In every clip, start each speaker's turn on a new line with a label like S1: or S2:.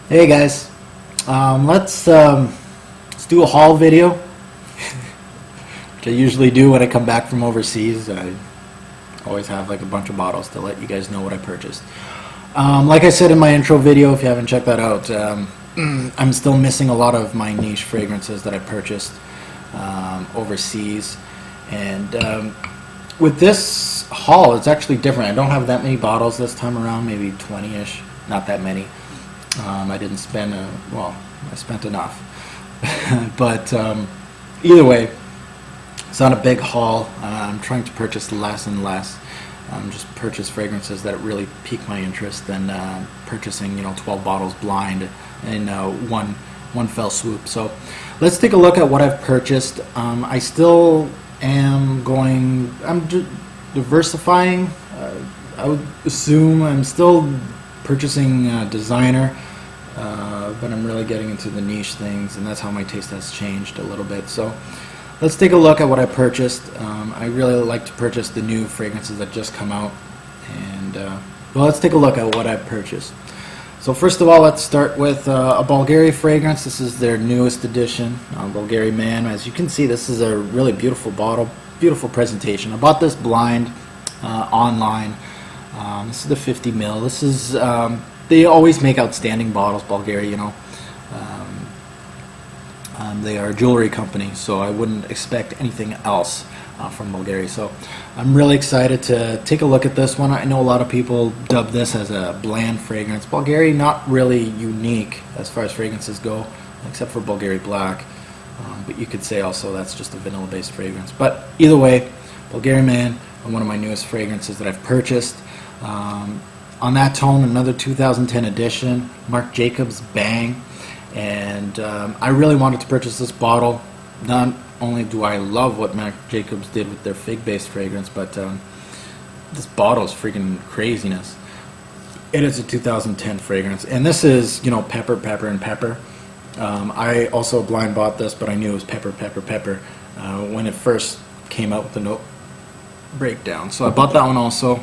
S1: Hey guys, let's do a haul video, which I usually do when I come back from overseas. I always have like a bunch of bottles to let you guys know what I purchased. Like I said in my intro video, if you haven't checked that out, I'm still missing a lot of my niche fragrances that I purchased overseas, and with this haul, it's actually different. I don't have that many bottles this time around, maybe 20-ish, not that many. I didn't spend, well, I spent enough. But either way, it's not a big haul. I'm trying to purchase less and less. Just purchase fragrances that really pique my interest than purchasing, 12 bottles blind in one fell swoop. So let's take a look at what I've purchased. I still am I'm diversifying. I would assume I'm still purchasing designer, but I'm really getting into the niche things, and that's how my taste has changed a little bit. So let's take a look at what I purchased. I really like to purchase the new fragrances that just come out, and well, let's take a look at what I purchased. So first of all, let's start with a Bulgari fragrance. This is their newest edition, Bulgari Man. As you can see, this is a really beautiful bottle, beautiful presentation. I bought this blind online. This is the 50 ml. This is they always make outstanding bottles, Bulgari. They are a jewelry company, so I wouldn't expect anything else from Bulgari. So I'm really excited to take a look at this one. I know a lot of people dub this as a bland fragrance. Bulgari, not really unique as far as fragrances go, except for Bulgari Black. But you could say also that's just a vanilla-based fragrance. But either way, Bulgari Man, one of my newest fragrances that I've purchased. On that tone, another 2010 edition, Marc Jacobs Bang. And I really wanted to purchase this bottle. Not only do I love what Marc Jacobs did with their fig-based fragrance, but this bottle is freaking craziness. It is a 2010 fragrance, and this is, pepper, pepper, and pepper. I also blind bought this, but I knew it was pepper, pepper, pepper when it first came out with the note breakdown. So I bought that one also.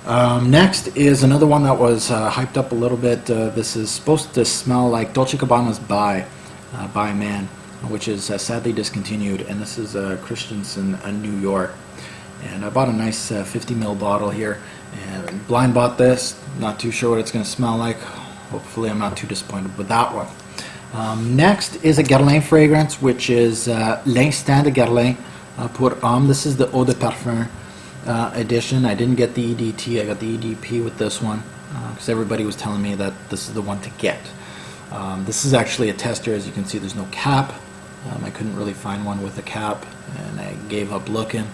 S1: Next is another one that was hyped up a little bit. This is supposed to smell like Dolce & Gabbana's By Man, which is sadly discontinued, and this is Christensen, New York. And I bought a nice 50 ml bottle here, and blind bought this. Not too sure what it's going to smell like. Hopefully I'm not too disappointed with that one. Next is a Guerlain fragrance, which is L'Instant de Guerlain pour Homme. This is the Eau de Parfum edition. I didn't get the EDT, I got the EDP with this one because everybody was telling me that this is the one to get. This is actually a tester. As you can see, there's no cap. I couldn't really find one with a cap, and I gave up looking.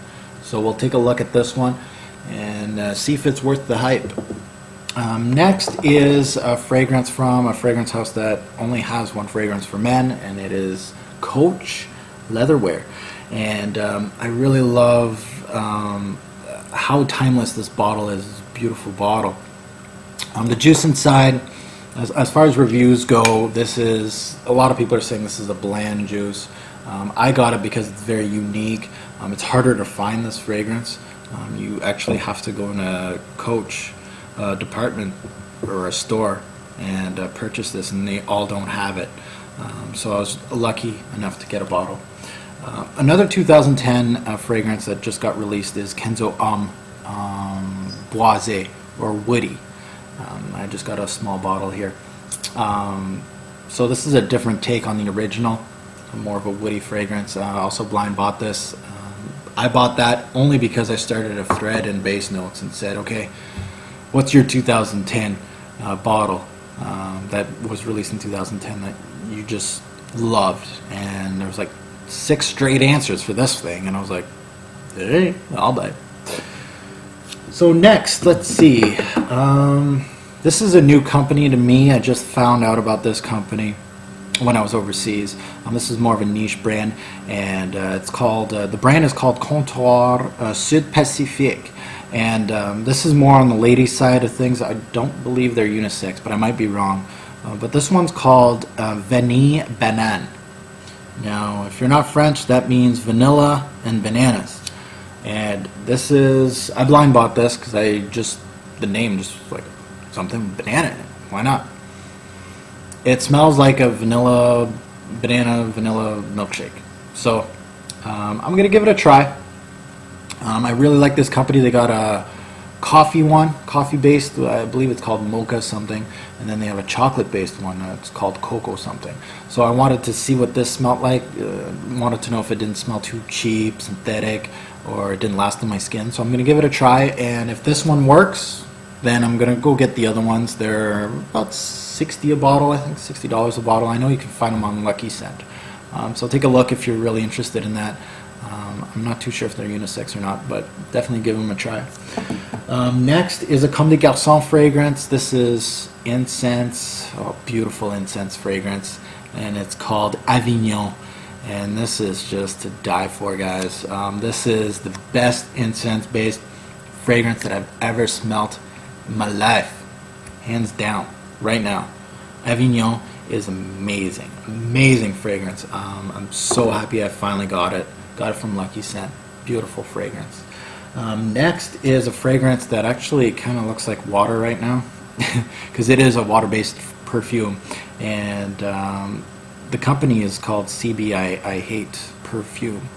S1: So we'll take a look at this one and see if it's worth the hype. Next is a fragrance from a fragrance house that only has one fragrance for men, and it is Coach Leatherwear. And I really love how timeless this bottle is. It's a beautiful bottle. The juice inside, as far as reviews go, this is, a lot of people are saying this is a bland juice. I got it because it's very unique. It's harder to find this fragrance. You actually have to go in a Coach department or a store and purchase this, and they all don't have it. So I was lucky enough to get a bottle. Another 2010 fragrance that just got released is Kenzo Homme Boisé, or Woody. I just got a small bottle here. So this is a different take on the original, more of a woody fragrance. Also blind bought this. I bought that only because I started a thread in Base Notes and said, okay, what's your 2010 bottle that was released in 2010 that you just loved? And there was like 6 straight answers for this thing, and I was like, hey, I'll buy it. So next, let's see. This is a new company to me. I just found out about this company when I was overseas. This is more of a niche brand, and it's called, the brand is called Comptoir Sud Pacifique. And this is more on the ladies' side of things. I don't believe they're unisex, but I might be wrong. But this one's called Vanille Banane. Now, if you're not French, that means vanilla and bananas. And this is, I blind bought this because the name just like something banana in it. Why not? It smells like a banana vanilla milkshake. So I'm gonna give it a try. I really like this company. They got a coffee based. I believe it's called mocha something, and then they have a chocolate based one. It's called cocoa something. So I wanted to see what this smelled like. Wanted to know if it didn't smell too cheap, synthetic, or it didn't last on my skin. So I'm gonna give it a try, and if this one works, then I'm gonna go get the other ones. They're about 60 a bottle, I think $60 a bottle. I know you can find them on Lucky Scent. So take a look if you're really interested in that. I'm not too sure if they're unisex or not, but definitely give them a try. Next is a Comme des Garçons fragrance. This is incense, beautiful incense fragrance, and it's called Avignon. And this is just to die for, guys. This is the best incense-based fragrance that I've ever smelt in my life, hands down, right now. Avignon is amazing fragrance. I'm so happy I finally got it from Lucky Scent. Beautiful fragrance. Next is a fragrance that actually kind of looks like water right now, because it is a water-based perfume, and the company is called CB I Hate Perfume,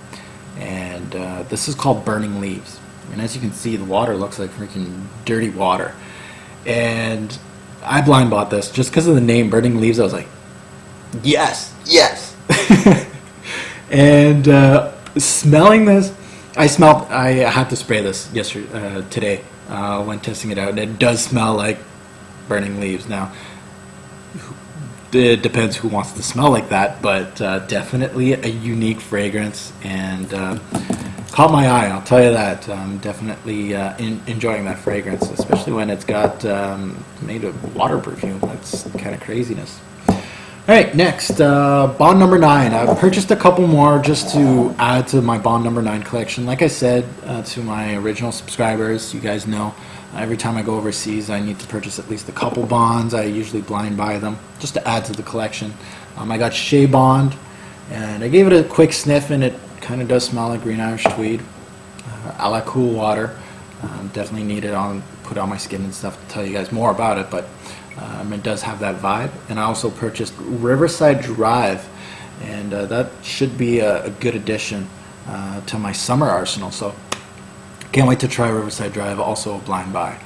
S1: and this is called Burning Leaves. And as you can see, the water looks like freaking dirty water. And I blind bought this just because of the name, Burning Leaves. I was like, yes. And smelling this, I had to spray this today when testing it out, and it does smell like Burning Leaves. Now, it depends who wants to smell like that, but definitely a unique fragrance, and caught my eye, I'll tell you that. I'm definitely enjoying that fragrance, especially when it's got made of water perfume. That's kind of craziness. Alright, next, Bond number 9. I've purchased a couple more just to add to my Bond number 9 collection. Like I said to my original subscribers, you guys know, every time I go overseas I need to purchase at least a couple Bonds. I usually blind buy them just to add to the collection. I got Shea Bond, and I gave it a quick sniff, and it kind of does smell like Green Irish Tweed, a la Cool Water. Definitely need it put on my skin and stuff to tell you guys more about it, but it does have that vibe. And I also purchased Riverside Drive, and that should be a good addition to my summer arsenal. So can't wait to try Riverside Drive, also a blind buy.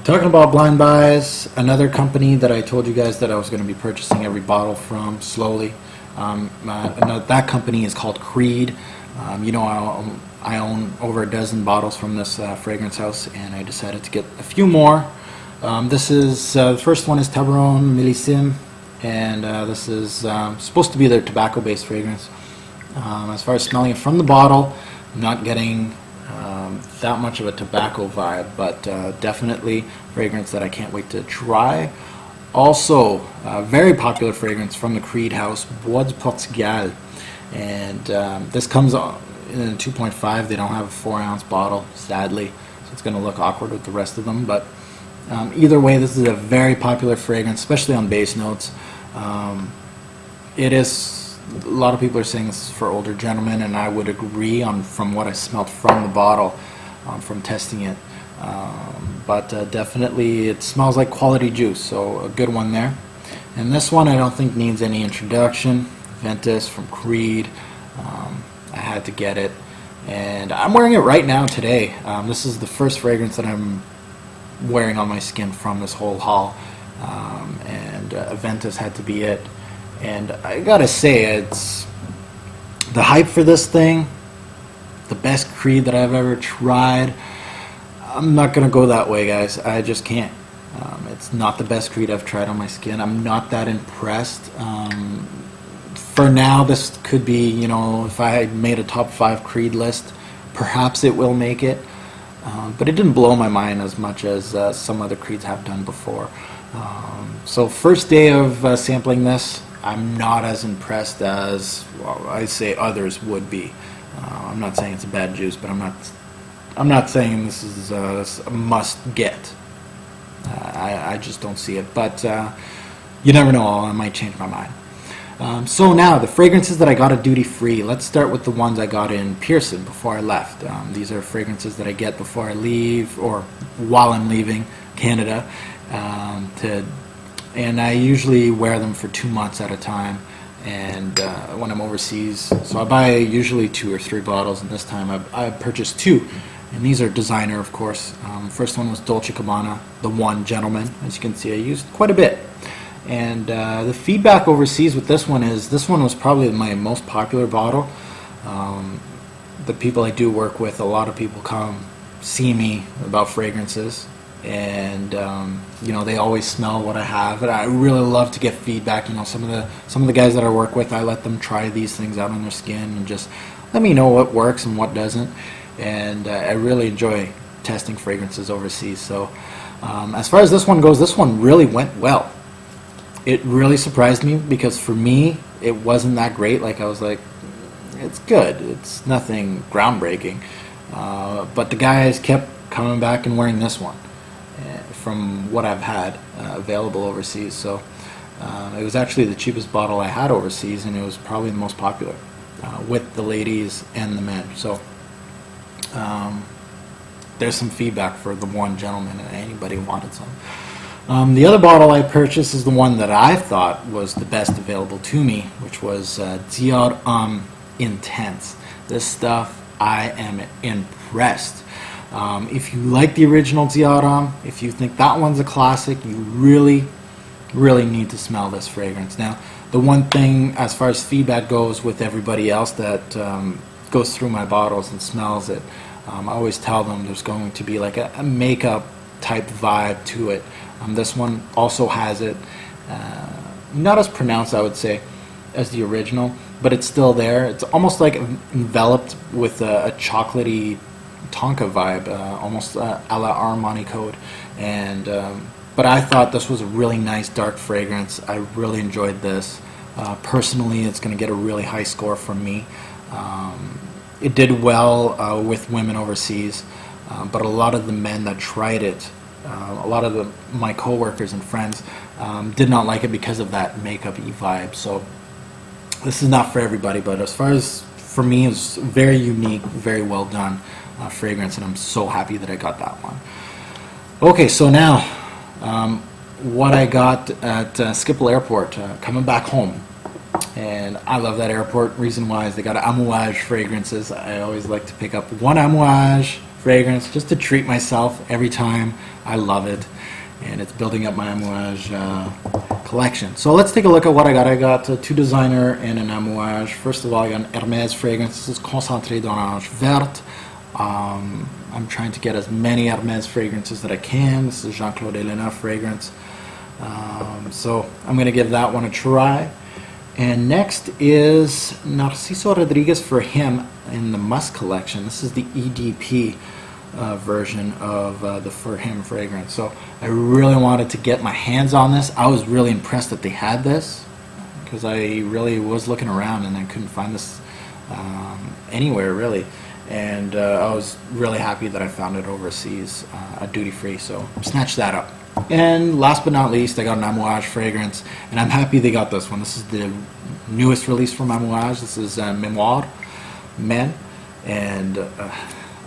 S1: Talking about blind buys, another company that I told you guys that I was going to be purchasing every bottle from slowly. That company is called Creed. I own over a dozen bottles from this fragrance house, and I decided to get a few more. This is the first one is Tabaron Millésime, and this is supposed to be their tobacco-based fragrance. As far as smelling it from the bottle, I'm not getting that much of a tobacco vibe, but definitely fragrance that I can't wait to try. Also, very popular fragrance from the Creed house, Bois de Portugal, and this comes in a 2.5. They don't have a 4-ounce bottle, sadly, so it's going to look awkward with the rest of them, but either way, this is a very popular fragrance, especially on base notes. It is, a lot of people are saying this is for older gentlemen, and I would agree from what I smelled from the bottle, from testing it. But definitely it smells like quality juice, so a good one there. And this one I don't think needs any introduction. Ventus from Creed. I had to get it, and I'm wearing it right now today. This is the first fragrance that I'm wearing on my skin from this whole haul, and Ventus had to be it. And I gotta say, it's the hype for this thing, the best Creed that I've ever tried. I'm not gonna go that way, guys. I just can't. It's not the best Creed I've tried on my skin. I'm not that impressed. For now, this could be, if I had made a top 5 Creed list, perhaps it will make it. But it didn't blow my mind as much as some other Creeds have done before. So first day of sampling this, I'm not as impressed as, well, I say others would be. I'm not saying it's a bad juice, but I'm not saying this is a must get. I just don't see it, but you never know, I might change my mind. So now, the fragrances that I got at Duty Free. Let's start with the ones I got in Pearson before I left. These are fragrances that I get before I leave, or while I'm leaving Canada, to and I usually wear them for 2 months at a time. And when I'm overseas, so I buy usually 2 or 3 bottles, and this time I purchased 2. And these are designer, of course. First one was Dolce & Gabbana, the One Gentleman. As you can see, I used quite a bit. And the feedback overseas with this one was probably my most popular bottle. The people I do work with, a lot of people come see me about fragrances, and you know, they always smell what I have, and I really love to get feedback. You know, some of the guys that I work with, I let them try these things out on their skin and just let me know what works and what doesn't. And I really enjoy testing fragrances overseas. So as far as this one goes, this one really went well. It really surprised me, because for me it wasn't that great. Like, I was like, it's good, it's nothing groundbreaking, but the guys kept coming back and wearing this one from what I've had available overseas. So it was actually the cheapest bottle I had overseas, and it was probably the most popular with the ladies and the men. So there's some feedback for the One Gentleman, and anybody wanted some. The other bottle I purchased is the one that I thought was the best available to me, which was Dior Homme Intense. This stuff, I am impressed. If you like the original Dior Homme, if you think that one's a classic, you really need to smell this fragrance. Now, the one thing as far as feedback goes with everybody else that goes through my bottles and smells it, I always tell them there's going to be like a makeup type vibe to it. This one also has it, not as pronounced, I would say, as the original, but it's still there. It's almost like enveloped with a chocolatey Tonka vibe, almost a la Armani Code. And but I thought this was a really nice dark fragrance. I really enjoyed this. Personally, it's going to get a really high score from me. It did well with women overseas, but a lot of the men that tried it, a lot of my coworkers and friends, did not like it because of that makeup-y vibe. So this is not for everybody, but as far as for me, it's very unique, very well done fragrance, and I'm so happy that I got that one. Okay, so now what I got at Schiphol Airport, coming back home. And I love that airport. Reason why is they got Amouage fragrances. I always like to pick up one Amouage fragrance just to treat myself every time. I love it, and it's building up my Amouage collection. So let's take a look at what I got. I got 2 designer and an Amouage. First of all, I got an Hermès fragrance. This is Concentré d'Orange Verte. I'm trying to get as many Hermès fragrances that I can. This is Jean-Claude Ellena fragrance. So I'm going to give that one a try. And next is Narciso Rodriguez for him in the Musk collection. This is the EDP version of the For Him fragrance. So I really wanted to get my hands on this. I was really impressed that they had this, because I really was looking around and I couldn't find this anywhere really. And I was really happy that I found it overseas at duty free, so snatched that up. And last but not least, I got an Amouage fragrance, and I'm happy they got this one. This is the newest release from Amouage. This is Memoir Men, and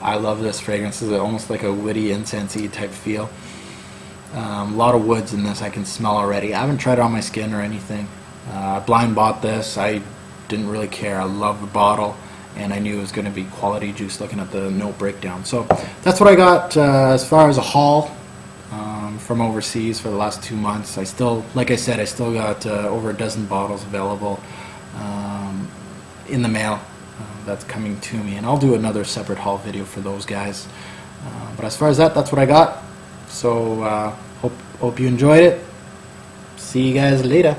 S1: I love this fragrance. This is almost like a woody, incensey type feel. A lot of woods in this I can smell already. I haven't tried it on my skin or anything. I blind bought this. I didn't really care. I love the bottle, and I knew it was going to be quality juice looking at the note breakdown. So that's what I got as far as a haul from overseas for the last 2 months. I still, like I said, I still got over a dozen bottles available in the mail that's coming to me, and I'll do another separate haul video for those guys. But as far as that, that's what I got. So hope you enjoyed it. See you guys later.